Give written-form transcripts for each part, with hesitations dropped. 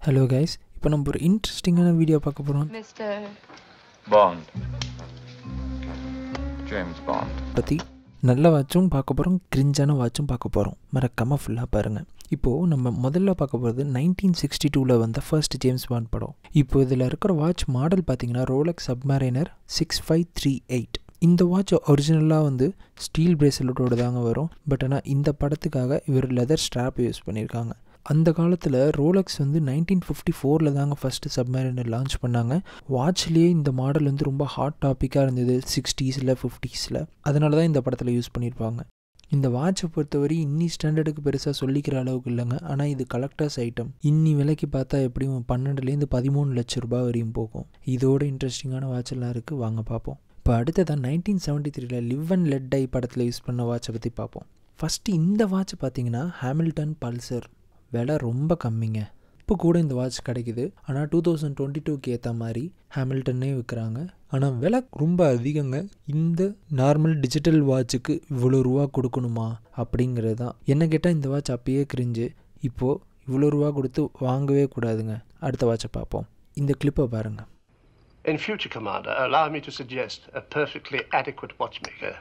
Hello guys, இப்போ நம்ம ஒரு இன்ட்ரெஸ்டிங்கான வீடியோ பார்க்க போகிறோம். மிஸ்டர் பாண்ட், ஜேம்ஸ் பாண்ட் பற்றி நல்ல வாட்சும் பார்க்க போகிறோம், கிரிஞ்சான வாட்சும் பார்க்க போகிறோம். மறக்காமல் ஃபுல்லாக பாருங்கள். இப்போது நம்ம முதல்ல பார்க்க போகிறது 1962 வந்த ஃபர்ஸ்ட் ஜேம்ஸ் பாண்ட் படம். இப்போ இதில் இருக்கிற வாட்ச் மாடல் பார்த்தீங்கன்னா ரோலெக்ஸ் சப்மரைனர் 6538. இந்த வாட்ச் ஒரிஜினலாக வந்து ஸ்டீல் பிரேஸ்லெட்டோடு தாங்க வரும். பட் ஆனால் இந்த படத்துக்காக இவர் லெதர் ஸ்ட்ராப் யூஸ் பண்ணியிருக்காங்க. அந்த காலத்தில் ரோலெக்ஸ் வந்து 1954 தாங்க ஃபஸ்ட்டு சப்மரைனர் லான்ச் பண்ணாங்க. வாட்ச்லேயே இந்த மாடல் வந்து ரொம்ப ஹாட் டாப்பிக்காக இருந்தது 60s 50s. அதனால தான் இந்த படத்தில் யூஸ் பண்ணியிருப்பாங்க. இந்த வாட்சை பொறுத்தவரை இன்னி ஸ்டாண்டர்டுக்கு பெருசாக சொல்லிக்கிற அளவுக்கு இல்லைங்க. ஆனால் இது கலெக்டர்ஸ் ஐட்டம். இன்னி விலைக்கு பார்த்தா எப்படியும் 12 to 13 லட்சம் ரூபாய் வரையும் போகும். இதோட இன்ட்ரெஸ்டிங்கான வாட்செல்லாம் இருக்குது, வாங்க பார்ப்போம். இப்போ அடுத்ததான் 1973 லிவ் அண்ட் லெட் டை படத்தில் யூஸ் பண்ண வாட்சை பற்றி பார்ப்போம். ஃபஸ்ட்டு இந்த வாட்ச் பார்த்தீங்கன்னா ஹாமில்டன் பல்சர். விலை ரொம்ப கம்மிங்க. இப்போ கூட இந்த வாட்ச் கிடைக்குது. ஆனால் 2022க்கு ஏற்ற மாதிரி ஹாமில்டன்னே விற்கிறாங்க. ஆனால் விலை ரொம்ப அதிகங்க. இந்த நார்மல் டிஜிட்டல் வாட்சுக்கு இவ்வளோ ரூபா கொடுக்கணுமா அப்படிங்கிறது தான். என்ன கேட்டால் இந்த வாட்ச் அப்பயே கிரிஞ்சு. இப்போது இவ்வளோ ரூபா கொடுத்து வாங்கவே கூடாதுங்க. அடுத்த வாட்சை பார்ப்போம். இந்த கிளிப்பை பாருங்கள். In future, Commander, allow me to suggest a perfectly adequate watchmaker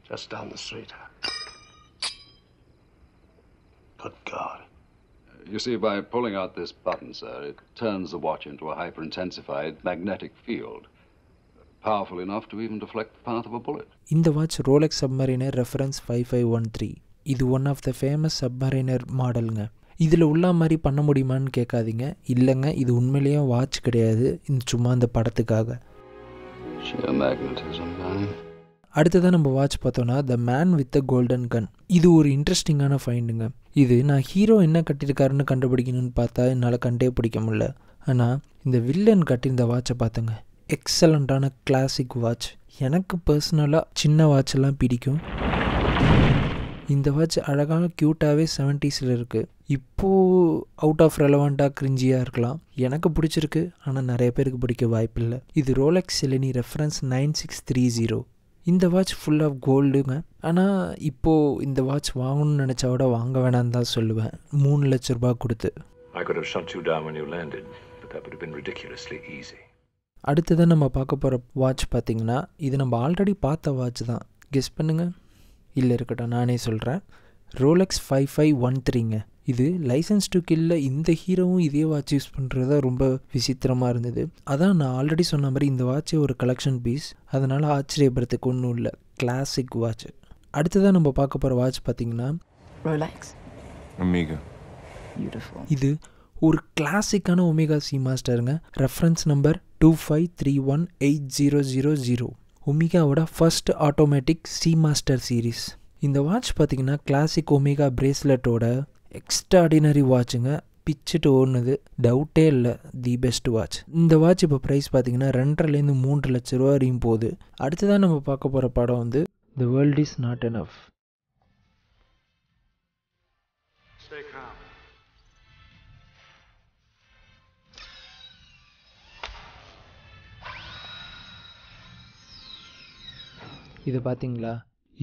just down the street. Good God. You see, by pulling out this button, sir, it turns the watch into a hyper-intensified magnetic field, powerful enough to even deflect the path of a bullet. இந்த watch Rolex சப்மரைனர் reference 5513. இது one of the famous சப்மரைனர் மாடலுங்க. இதில் உள்ள மாதிரி பண்ண முடியுமான்னு கேட்காதீங்க. இல்லைங்க, இது உண்மையிலேயே வாட்ச் கிடையாது, இந்த சும்மா இந்த படத்துக்காக. அடுத்ததான் நம்ம வாட்ச் பார்த்தோன்னா the man with the golden gun. இது ஒரு இன்ட்ரெஸ்டிங்கான ஃபைண்டுங்க. இது நான் ஹீரோ என்ன கட்டியிருக்காருன்னு கண்டுபிடிக்கணும்னு பார்த்தா என்னால் கண்டே பிடிக்க முடியல. ஆனால் இந்த வில்லன் கட்டியிருந்த வாட்சை பார்த்தங்க, எக்ஸலண்ட்டான கிளாசிக் வாட்ச். எனக்கு பர்சனலாக சின்ன வாட்செல்லாம் பிடிக்கும். இந்த வாட்ச் அழகான க்யூட்டாகவே 70s இருக்குது. இப்போது அவுட் ஆஃப் ரெலவெண்ட்டாக கிரிஞ்சியாக இருக்கலாம். எனக்கு பிடிச்சிருக்கு, ஆனால் நிறைய பேருக்கு பிடிக்க வாய்ப்பில்லை. இது ரோலெக்ஸ் செலினி ரெஃபரன்ஸ் 9630. இந்த வாட்ச் ஃபுல் ஆஃப் கோல்டுங்க. ஆனால் இப்போது இந்த வாட்ச் வாங்கணும்னு நினச்சா விட வாங்க வேணான்னு தான் சொல்லுவேன், 3 லட்ச ரூபா கொடுத்து. அடுத்ததான் நம்ம பார்க்க போகிற வாட்ச் பார்த்திங்கன்னா, இது நம்ம ஆல்ரெடி பார்த்த வாட்ச் தான். கெஸ் பண்ணுங்கள். இல்லை இருக்கட்டும், நானே சொல்கிறேன். ரோலெக்ஸ் 5513ங்க. இது லைசன்ஸ் டு கில்ல இந்த ஹீரோவும் இதே வாட்ச் யூஸ் பண்ணுறதா ரொம்ப விசித்திரமாக இருந்தது. அதான் நான் ஆல்ரெடி சொன்ன மாதிரி இந்த வாட்சே ஒரு கலெக்ஷன் பீஸ். அதனால் ஆச்சரியப்படுறதுக்கு ஒன்றும் இல்லை, கிளாசிக் வாட்ச். அடுத்ததான் நம்ம பார்க்க போகிற வாட்ச் பார்த்திங்கன்னா ரோலெக்ஸ் ஒமேகா. இது ஒரு கிளாசிக்கான ஒமேகா சி மாஸ்டருங்க. Reference number 25318000. ஒமேகாவோட first automatic Seamaster series. இந்த வாட்ச் பார்த்திங்கன்னா கிளாசிக் ஒமேகா பிரேஸ்லெட்டோட எக்ஸ்ட்ராடினரி வாட்சுங்க. பிச்சுட்டு ஓடுனது, டவுட்டே இல்லை, தி பெஸ்ட் வாட்ச். இந்த வாட்ச் இப்போ ப்ரைஸ் பார்த்திங்கன்னா 2.5 to 3 லட்ச ரூபா வரையும் போகுது. அடுத்ததான் நம்ம பார்க்க போகிற படம் வந்து the world is not enough. இது பார்த்தீங்களா,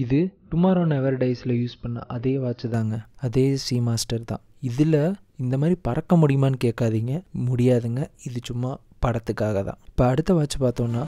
இது டுமாரோ நெவர் டைஸில் யூஸ் பண்ண அதே வாட்ச் தாங்க, அதே சி மாஸ்டர் தான். இதில் இந்த மாதிரி பறக்க முடியுமான்னு கேட்காதீங்க, முடியாதுங்க. இது சும்மா படத்துக்காக தான். இப்போ அடுத்த வாட்ச் பார்த்தோன்னா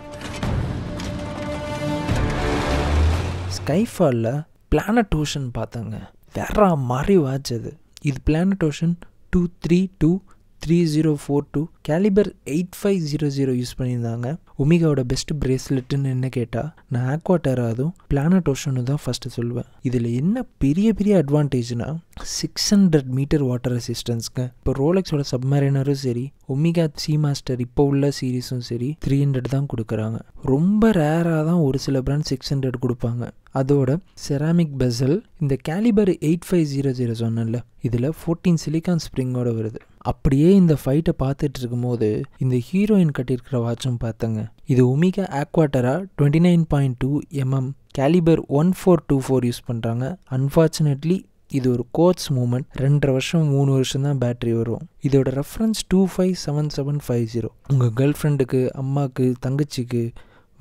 ஸ்கைஃபாலில் பிளானட் ஓஷன் பார்த்தாங்க. வேற மாதிரி வாட்ச் அது. இது பிளானட் ஓஷன் 2323042 கேலிபர் 8500 யூஸ் பண்ணியிருந்தாங்க. ஒமேகாவோட பெஸ்ட் பிரேஸ்லெட்டுன்னு என்ன கேட்டால் நான் ஆக்வாடெரா அதுவும் பிளானட் ஓஷனும் தான் ஃபஸ்ட்டு சொல்லுவேன். இதில் என்ன பெரிய பெரிய அட்வான்டேஜ்னா 600 மீட்டர் வாட்டர் ரெசிஸ்டன்ஸ்ங்க. இப்போ ரோலெக்ஸோட சப்மரைனரும் சரி, ஒமேகா சி மாஸ்டர் இப்போ உள்ள சீரீஸும் சரி 300 தான் கொடுக்குறாங்க. ரொம்ப ரேராக தான் ஒரு சில பிராண்ட் 600 கொடுப்பாங்க. அதோட செராமிக் பெசல். இந்த கேலிபர் 8500 சொன்னல, இதில் 14 சிலிக்கான் ஸ்ப்ரிங்கோட வருது. அப்படியே இந்த ஃபைட்டை பார்த்துட்டு இருக்கும்போது இந்த ஹீரோயின் கட்டியிருக்கிற வாட்சும் பார்த்தங்க. இது ஒமேகா ஆக்வாடெரா 29.2 mm கேலிபர் 1424 யூஸ் பண்ணுறாங்க. அன்ஃபார்ச்சுனேட்லி இது ஒரு கோட்ஸ் மூமெண்ட். 2.5 வருஷம் 3 வருஷம் தான் பேட்டரி வரும். இதோட ரெஃபரன்ஸ் 257750. உங்கள் கேர்ள் ஃப்ரெண்டுக்கு, அம்மாவுக்கு, தங்கச்சிக்கு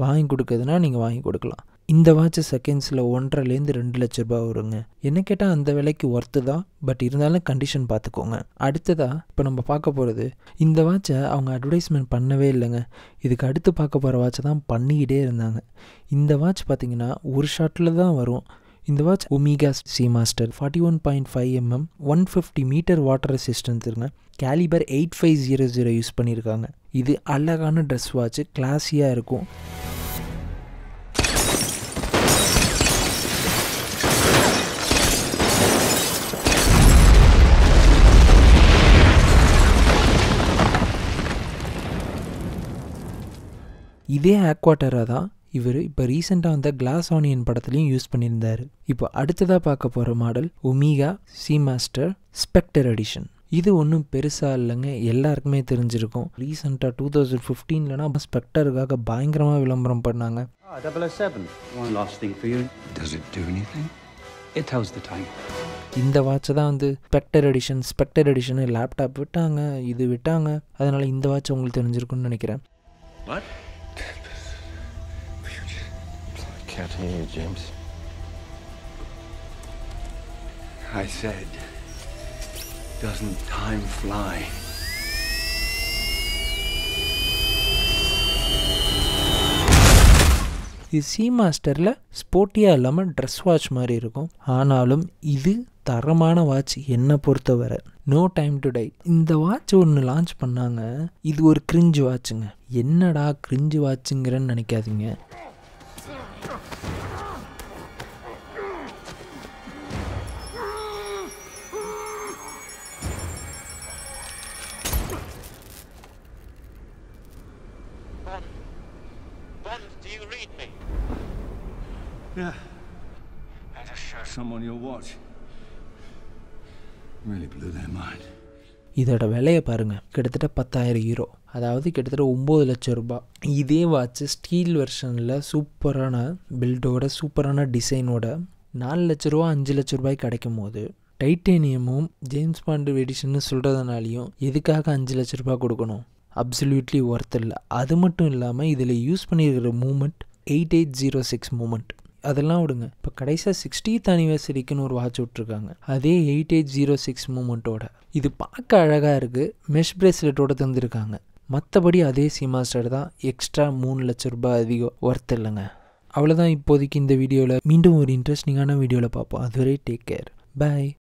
வாங்கி கொடுக்குறதுனா நீங்கள் வாங்கி கொடுக்கலாம். இந்த வாட்ச் செகண்ட்ஸில் 1.5லேருந்து 2 லட்ச ரூபாய் வருங்க. என்ன கேட்டால் அந்த விலைக்கு ஒர்த்து தான், பட் இருந்தாலும் கண்டிஷன் பார்த்துக்கோங்க. அடுத்ததாக இப்போ நம்ம பார்க்க போகிறது, இந்த வாட்சை அவங்க அட்வர்டைஸ்மெண்ட் பண்ணவே இல்லைங்க. இதுக்கு அடுத்து பார்க்க போகிற வாட்சை தான் பண்ணிக்கிட்டே இருந்தாங்க. இந்த வாட்ச் பார்த்திங்கன்னா ஒரு ஷாட்டில் தான் வரும். இந்த watch Omega Seamaster 41.5 mm 150 metre water resistance இருங்க. கேலிபர் 8500 யூஸ் பண்ணியிருக்காங்க. இது அழகான ட்ரெஸ் வாட்ச், கிளாஸியாக இருக்கும். இதே ஆக்வாட்டராக தான் இவர் இப்போ ரீசெண்டாக வந்த கிளாஸ் ஆனியன் படத்துலையும் யூஸ் பண்ணியிருந்தார். இப்போ அடுத்ததாக பார்க்க போகிற மாடல் ஒமேகா சீமாஸ்டர் ஸ்பெக்டர் எடிஷன். இது ஒன்றும் பெருசாக இல்லைங்க, எல்லாருக்குமே தெரிஞ்சிருக்கும். ரீசெண்டாக 2015லனா ஸ்பெக்டருக்காக பயங்கரமாக விளம்பரம் பண்ணாங்க. 007. One last thing for you. Does it do anything? It tells the time. இந்த வாட்சை தான் வந்து ஸ்பெக்டர் எடிஷனு லேப்டாப் விட்டாங்க, இது விட்டாங்க. அதனால் இந்த வாட்ச் உங்களுக்கு தெரிஞ்சிருக்குன்னு நினைக்கிறேன். What? I can't hear you, James. I said, doesn't time fly? இது சீமாஸ்டரில் ஸ்போர்ட்டியாக இல்லாமல் ட்ரெஸ் வாட்ச் மாதிரி இருக்கும். ஆனாலும் இது தரமான வாட்ச் என்னை பொறுத்தவரை. No time to die. இந்த வாட்ச் ஒன்று லான்ச் பண்ணாங்க. இது ஒரு கிரிஞ்சு வாட்சுங்க. என்னடா கிரிஞ்சு வாட்சுங்கிறன்னு நினைக்காதீங்க. Bond, do you read me? Yeah. I just showed someone your watch. Really blew their mind. இதோட விலையை பாருங்கள், கிட்டத்தட்ட 10,000 யூரோ, அதாவது கிட்டத்தட்ட 9 லட்சம் ரூபாய். இதே வாட்ச் ஸ்டீல் வெர்ஷனில் சூப்பரான பில்டோட சூப்பரான டிசைனோட 4 லட்ச ரூபா 5 லட்ச ரூபாய்க்கு கிடைக்கும் போது, டைட்டேனியமும் ஜேம்ஸ் பாண்ட் எடிஷன்னு சொல்கிறதுனாலையும் எதுக்காக 5 லட்ச ரூபாய் கொடுக்கணும்? அப்சல்யூட்லி ஒர்த் இல்லை. அது மட்டும் இல்லாமல் இதில் யூஸ் பண்ணியிருக்கிற மூமெண்ட் 8806 மூமெண்ட். அதெல்லாம் விடுங்க, இப்போ கடைசியாக 60th anniversary-க்குன்னு ஒரு வாட்ச் விட்ருக்காங்க, அதே 8806 மூமெண்ட்டோட. இது பார்க்க அழகாக இருக்குது, மெஷ் பிரேஸ்லெட்டோடு தந்துருக்காங்க. மற்றபடி அதே சீமாஸ்டர் தான், எக்ஸ்ட்ரா 3 லட்ச ரூபாய் அதிகம், ஒர்த் இல்லைங்க. அவ்வளோதான் இப்போதைக்கு இந்த வீடியோவில். மீண்டும் ஒரு இன்ட்ரெஸ்டிங்கான வீடியோவில் பார்ப்போம். அதுவரை டேக் கேர், பாய்.